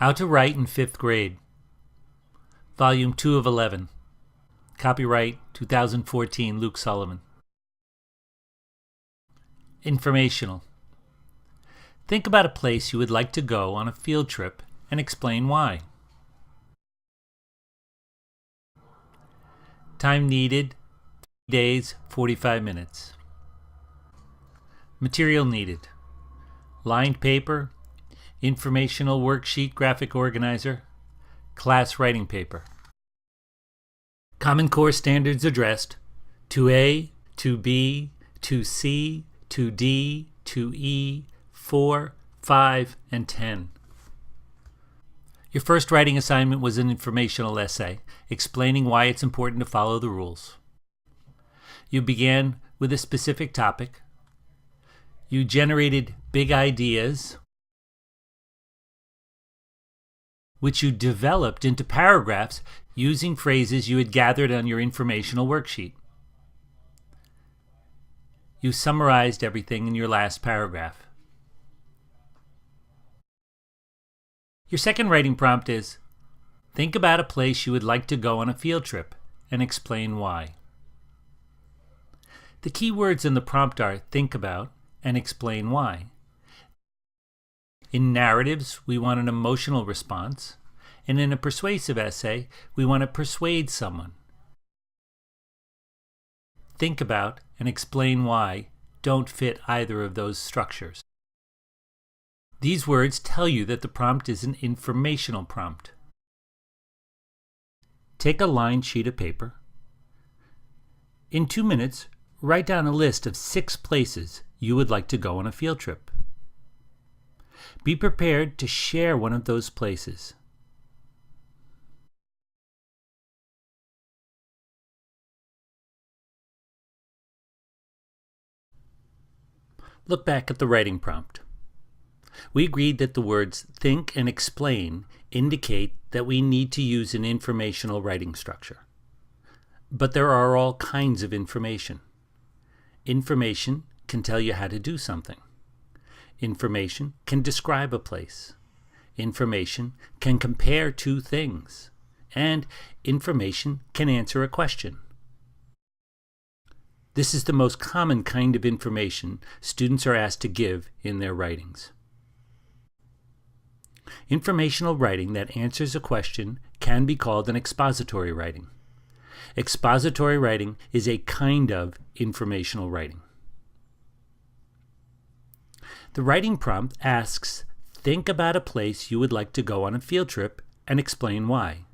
How to Write in 5th Grade, Volume 2 of 11. Copyright 2014, Luke Sullivan. Informational. Think about a place you would like to go on a field trip and explain why. Time needed, 3 days, 45 minutes. Material needed: lined paper, informational worksheet graphic organizer, class writing paper. Common Core standards addressed: 2A, 2B, 2C, 2D, 2E, 4, 5, and 10. Your first writing assignment was an informational essay explaining why it's important to follow the rules. You began with a specific topic. You generated big ideas, which you developed into paragraphs using phrases you had gathered on your informational worksheet. You summarized everything in your last paragraph. Your second writing prompt is: think about a place you would like to go on a field trip and explain why. The key words in the prompt are think about and explain why. In narratives, we want an emotional response, and in a persuasive essay, we want to persuade someone. Think about and explain why don't fit either of those structures. These words tell you that the prompt is an informational prompt. Take a lined sheet of paper. In 2 minutes, write down a list of 6 places you would like to go on a field trip. Be prepared to share one of those places. Look back at the writing prompt. We agreed that the words think and explain indicate that we need to use an informational writing structure. But there are all kinds of information. Information can tell you how to do something. Information can describe a place. Information can compare two things. And information can answer a question. This is the most common kind of information students are asked to give in their writings. Informational writing that answers a question can be called an expository writing. Expository writing is a kind of informational writing. The writing prompt asks, think about a place you would like to go on a field trip and explain why.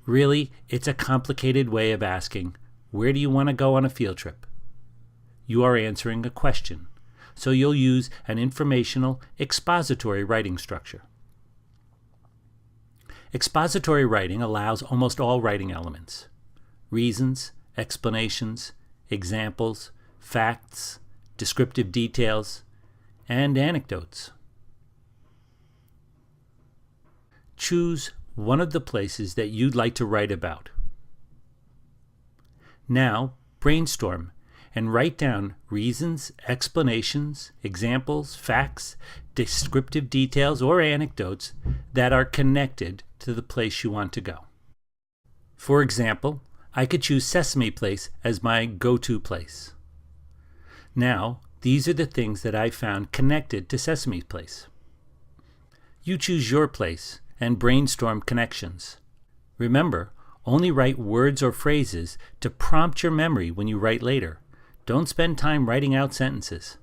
Really, it's a complicated way of asking, where do you want to go on a field trip? You are answering a question, so you'll use an informational expository writing structure. Expository writing allows almost all writing elements: reasons, explanations, examples, facts, descriptive details, and anecdotes. Choose one of the places that you'd like to write about. Now, brainstorm and write down reasons, explanations, examples, facts, descriptive details, or anecdotes that are connected to the place you want to go. For example, I could choose Sesame Place as my go-to place. Now, these are the things that I found connected to Sesame Place. You choose your place and brainstorm connections. Remember, only write words or phrases to prompt your memory when you write later. Don't spend time writing out sentences.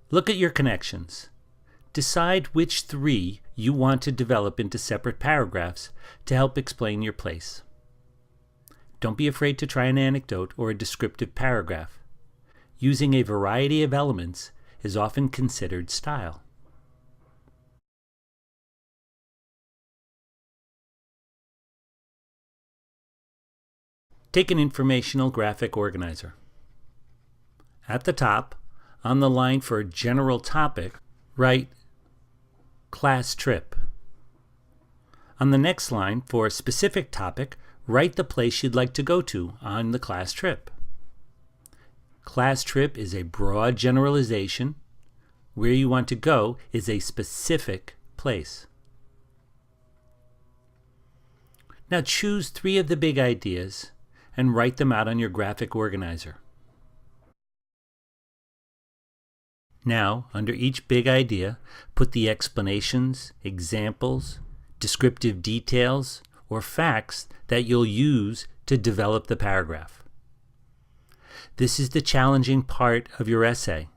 Look at your connections. Decide which 3 you want to develop into separate paragraphs to help explain your place. Don't be afraid to try an anecdote or a descriptive paragraph. Using a variety of elements is often considered style. Take an informational graphic organizer. At the top, on the line for a general topic, write class trip. On the next line, for a specific topic, write the place you'd like to go to on the class trip. Class trip is a broad generalization. Where you want to go is a specific place. Now choose 3 of the big ideas and write them out on your graphic organizer. Now, under each big idea, put the explanations, examples, descriptive details, or facts that you'll use to develop the paragraph. This is the challenging part of your essay.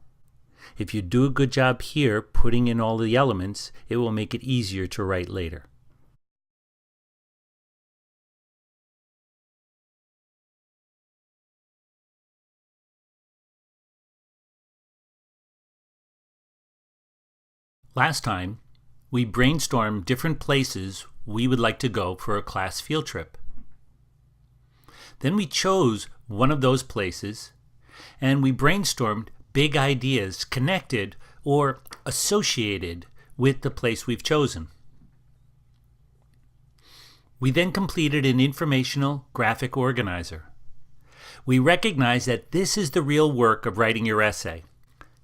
If you do a good job here putting in all the elements, it will make it easier to write later. Last time, we brainstormed different places we would like to go for a class field trip. Then we chose one of those places and we brainstormed big ideas connected or associated with the place we've chosen. We then completed an informational graphic organizer. We recognize that this is the real work of writing your essay.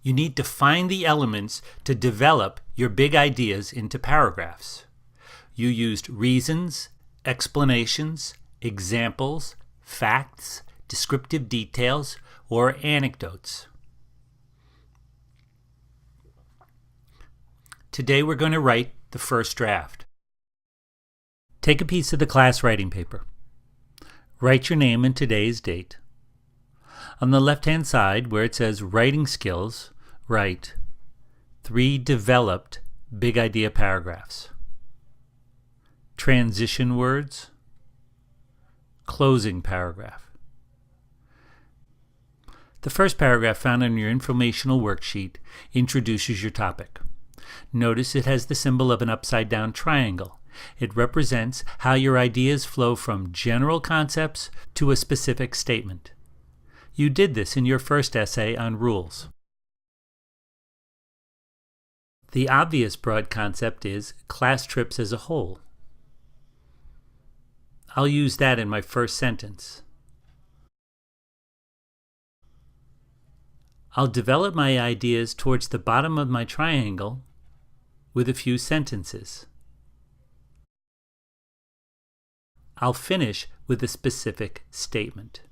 You need to find the elements to develop your big ideas into paragraphs. You used reasons, explanations, examples, facts, descriptive details, or anecdotes. Today we're going to write the first draft. Take a piece of the class writing paper. Write your name and today's date. On the left-hand side, where it says Writing Skills, write 3 developed big idea paragraphs. Transition words. Closing paragraph. The first paragraph found on your informational worksheet introduces your topic. Notice it has the symbol of an upside-down triangle. It represents how your ideas flow from general concepts to a specific statement. You did this in your first essay on rules. The obvious broad concept is class trips as a whole. I'll use that in my first sentence. I'll develop my ideas towards the bottom of my triangle with a few sentences. I'll finish with a specific statement.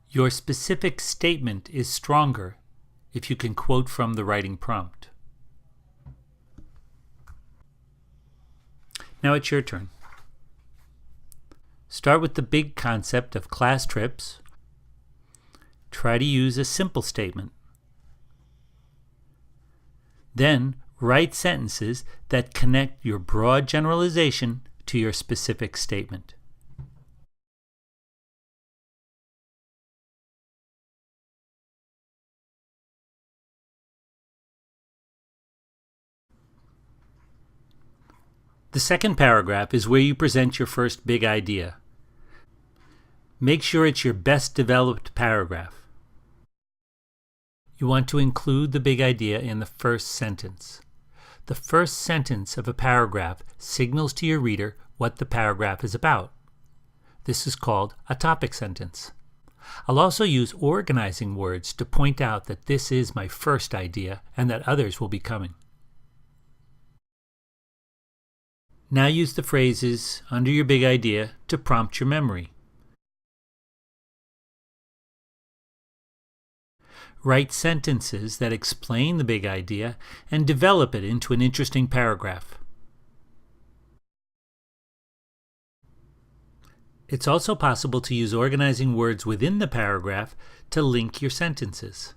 Your specific statement is stronger if you can quote from the writing prompt. Now it's your turn. Start with the big concept of class trips. Try to use a simple statement. Then write sentences that connect your broad generalization to your specific statement. The second paragraph is where you present your first big idea. Make sure it's your best developed paragraph. You want to include the big idea in the first sentence. The first sentence of a paragraph signals to your reader what the paragraph is about. This is called a topic sentence. I'll also use organizing words to point out that this is my first idea and that others will be coming. Now use the phrases under your big idea to prompt your memory. Write sentences that explain the big idea and develop it into an interesting paragraph. It's also possible to use organizing words within the paragraph to link your sentences.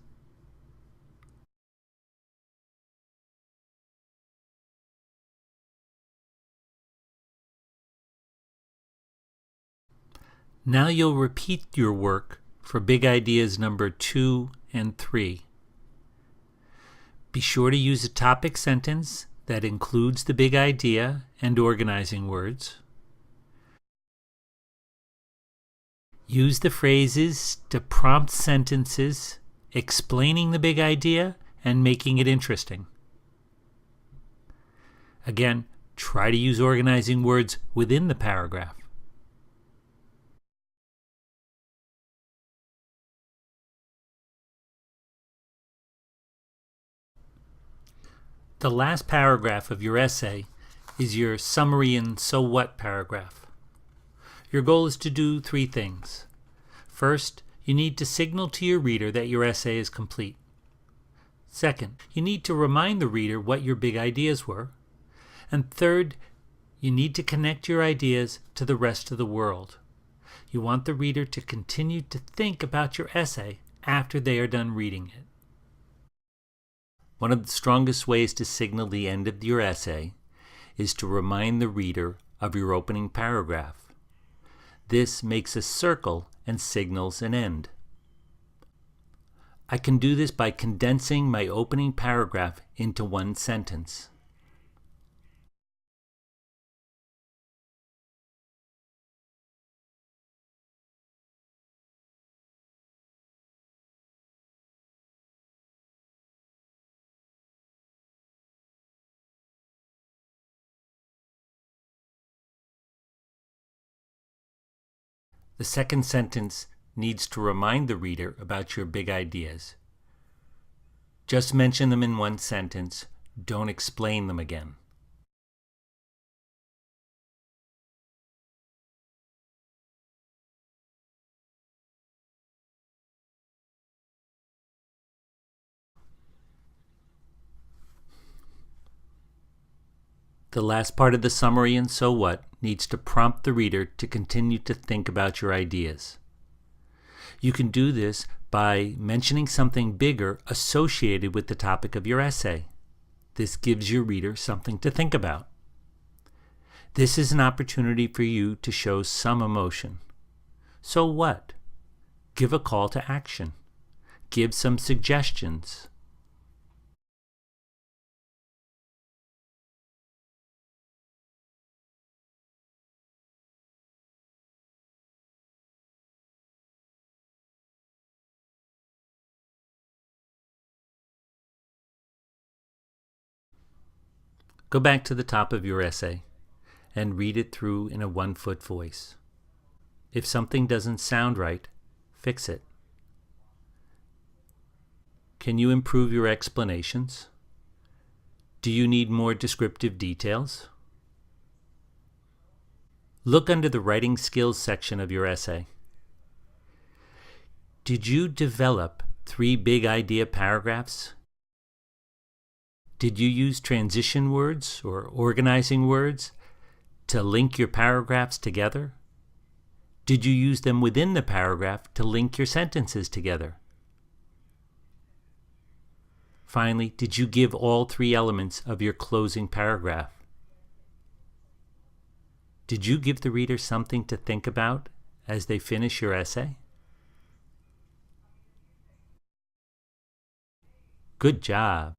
Now you'll repeat your work for big ideas number 2 and 3. Be sure to use a topic sentence that includes the big idea and organizing words. Use the phrases to prompt sentences explaining the big idea and making it interesting. Again, Try to use organizing words within the paragraph. The last paragraph of your essay is your summary and so what paragraph. Your goal is to do 3 things. First, you need to signal to your reader that your essay is complete. Second, you need to remind the reader what your big ideas were. And third, you need to connect your ideas to the rest of the world. You want the reader to continue to think about your essay after they are done reading it. One of the strongest ways to signal the end of your essay is to remind the reader of your opening paragraph. This makes a circle and signals an end. I can do this by condensing my opening paragraph into one sentence. The second sentence needs to remind the reader about your big ideas. Just mention them in one sentence. Don't explain them again. The last part of the summary and so what needs to prompt the reader to continue to think about your ideas. You can do this by mentioning something bigger associated with the topic of your essay. This gives your reader something to think about. This is an opportunity for you to show some emotion. So what? Give a call to action. Give some suggestions. Go back to the top of your essay and read it through in a 1-foot voice. If something doesn't sound right, fix it. Can you improve your explanations? Do you need more descriptive details? Look under the writing skills section of your essay. Did you develop 3 big idea paragraphs? Did you use transition words or organizing words to link your paragraphs together? Did you use them within the paragraph to link your sentences together? Finally, did you give all 3 elements of your closing paragraph? Did you give the reader something to think about as they finish your essay? Good job!